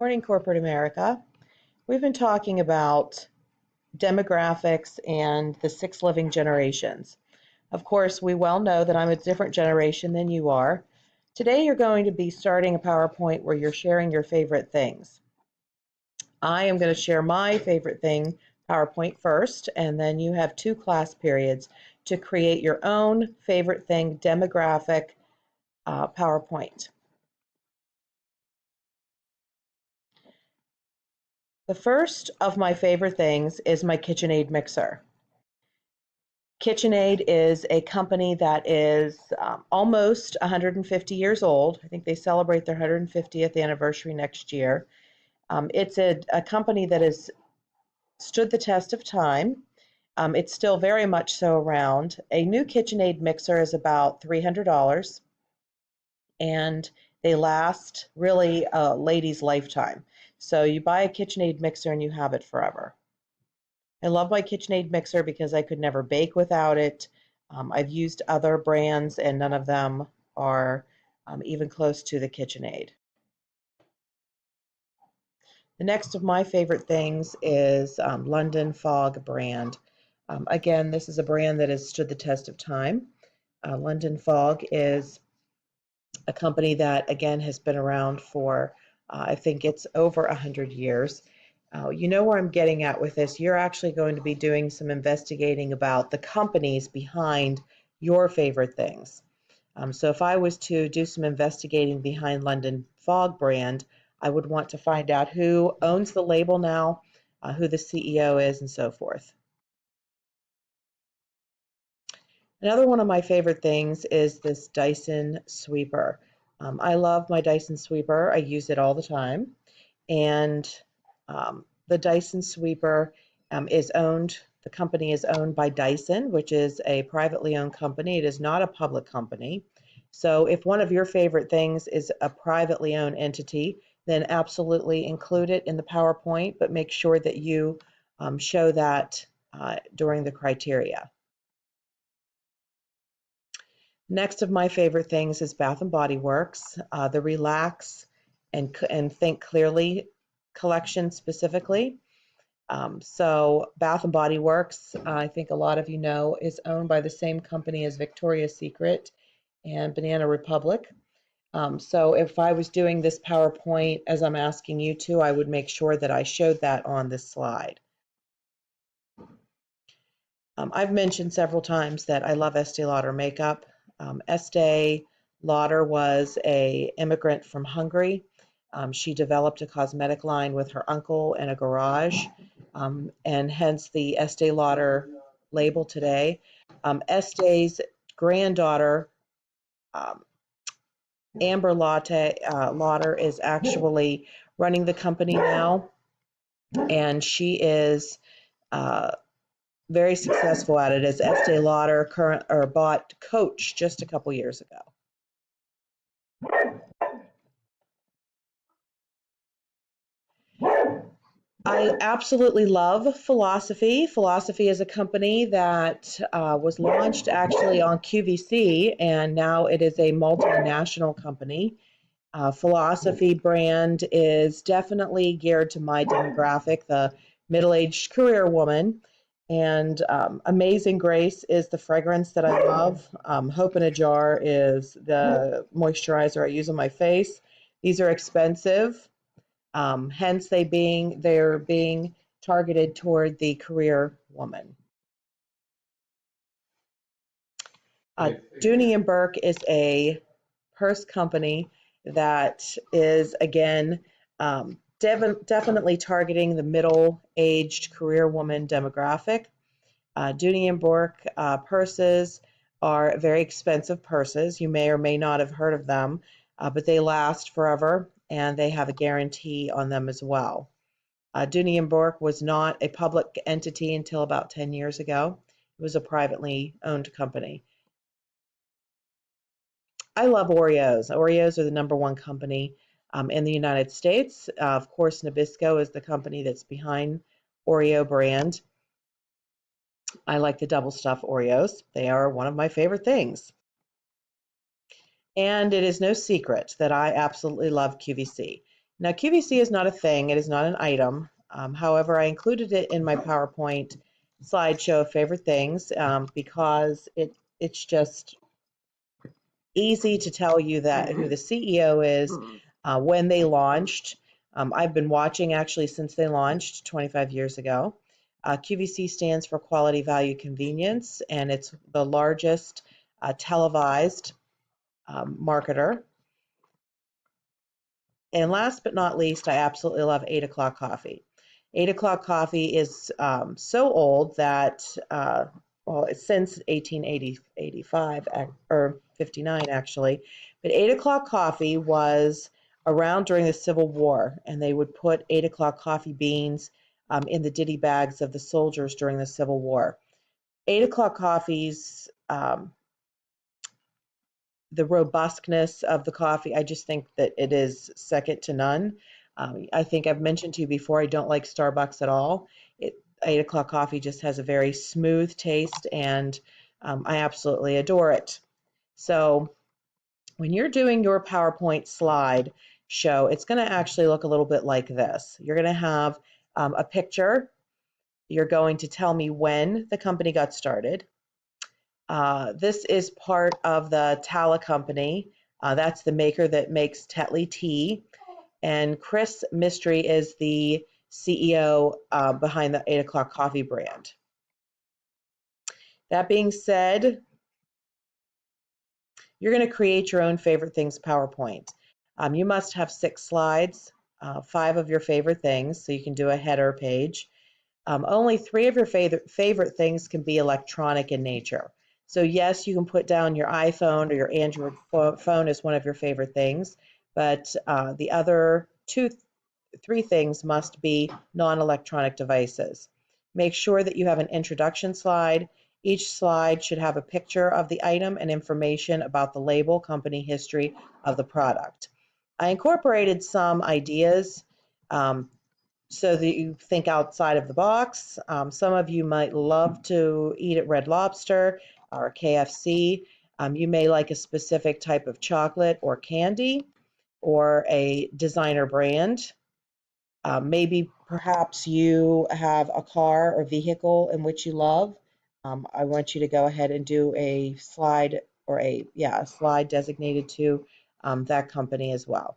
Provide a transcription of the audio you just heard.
Morning, corporate America. We've been talking about demographics and the six living generations. Of course, we well know that I'm a different generation than you are. Today, you're going to be starting a PowerPoint where you're sharing your favorite things. I am going to share my favorite thing PowerPoint first, and then you have 2 class periods to create your own favorite thing demographic PowerPoint. The first of my favorite things is my KitchenAid mixer. KitchenAid is a company that is almost 150 years old. I think they celebrate their 150th anniversary next year. It's a company that has stood the test of time. It's still very much so around. A new KitchenAid mixer is about $300, and they last really a lady's lifetime. So you buy a KitchenAid mixer and you have it forever. I love my KitchenAid mixer because I could never bake without it. I've used other brands and none of them are even close to the KitchenAid. The next of my favorite things is London Fog brand. Again, this is a brand that has stood the test of time. London Fog is a company that, again, has been around for, I think it's over 100 years. You know where I'm getting at with this. You're actually going to be doing some investigating about the companies behind your favorite things. So if I was to do some investigating behind London Fog brand, I would want to find out who owns the label now, who the CEO is, and so forth. Another one of my favorite things is this Dyson sweeper. I love my Dyson sweeper. I use it all the time. And the Dyson sweeper the company is owned by Dyson, which is a privately owned company. It is not a public company. So if one of your favorite things is a privately owned entity, then absolutely include it in the PowerPoint, but make sure that you show that during the criteria. Next of my favorite things is Bath and Body Works, the Relax and Think Clearly collection specifically. So Bath and Body Works, I think a lot of you know, is owned by the same company as Victoria's Secret and Banana Republic. So if I was doing this PowerPoint as I'm asking you to, I would make sure that I showed that on this slide. I've mentioned several times that I love Estee Lauder makeup. Estee Lauder was an immigrant from Hungary. She developed a cosmetic line with her uncle in a garage, and hence the Estee Lauder label today. Estee's granddaughter, Amber Lauder, is actually running the company now, and she is very successful at it, as Estee Lauder bought Coach just a couple years ago. I absolutely love Philosophy. Philosophy is a company that was launched actually on QVC, and now it is a multinational company. Philosophy brand is definitely geared to my demographic, the middle-aged career woman. And Amazing Grace is the fragrance that I love. Hope in a Jar is the moisturizer I use on my face. These are expensive, hence they're being targeted toward the career woman. Dooney and Burke is a purse company that is, again, definitely targeting the middle-aged career woman demographic. Dooney and Bourke purses are very expensive purses. You may or may not have heard of them, but they last forever, and they have a guarantee on them as well. Dooney and Bourke was not a public entity until about 10 years ago. It was a privately owned company. I love Oreos. Oreos are the #1 company in the United States. Of course, Nabisco is the company that's behind Oreo brand. I like the double stuffed Oreos. They are one of my favorite things. And it is no secret that I absolutely love QVC. Now, QVC is not a thing, it is not an item. However, I included it in my PowerPoint slideshow of favorite things because it's just easy to tell you that who the CEO is, when they launched. I've been watching actually since they launched 25 years ago. QVC stands for Quality, Value, Convenience, and it's the largest televised marketer. And last but not least, I absolutely love 8 o'clock coffee. 8 o'clock coffee is so old that, well, it's since 1885 or 59 actually, but 8 o'clock coffee was around during the Civil War, and they would put 8 o'clock coffee beans in the ditty bags of the soldiers during the Civil War. 8 o'clock coffees, the robustness of the coffee, I just think that it is second to none. I think I've mentioned to you before, I don't like Starbucks at all. 8 o'clock coffee just has a very smooth taste, and I absolutely adore it. So when you're doing your PowerPoint slide show, it's going to actually look a little bit like this. You're going to have a picture. You're going to tell me when the company got started. This is part of the Tala company. That's the maker that makes Tetley tea. And Chris Mystery is the CEO behind the 8 o'clock coffee brand. That being said, you're going to create your own favorite things PowerPoint. You must have 6 slides, 5 of your favorite things, so you can do a header page. Only 3 of your favorite things can be electronic in nature. So yes, you can put down your iPhone or your Android phone as one of your favorite things, but the other 3 things must be non-electronic devices. Make sure that you have an introduction slide. Each slide should have a picture of the item and information about the label, company history of the product. I incorporated some ideas so that you think outside of the box. Some of you might love to eat at Red Lobster or KFC. You may like a specific type of chocolate or candy or a designer brand. Maybe perhaps you have a car or vehicle in which you love. I want you to go ahead and do a slide or a slide designated to that company as well.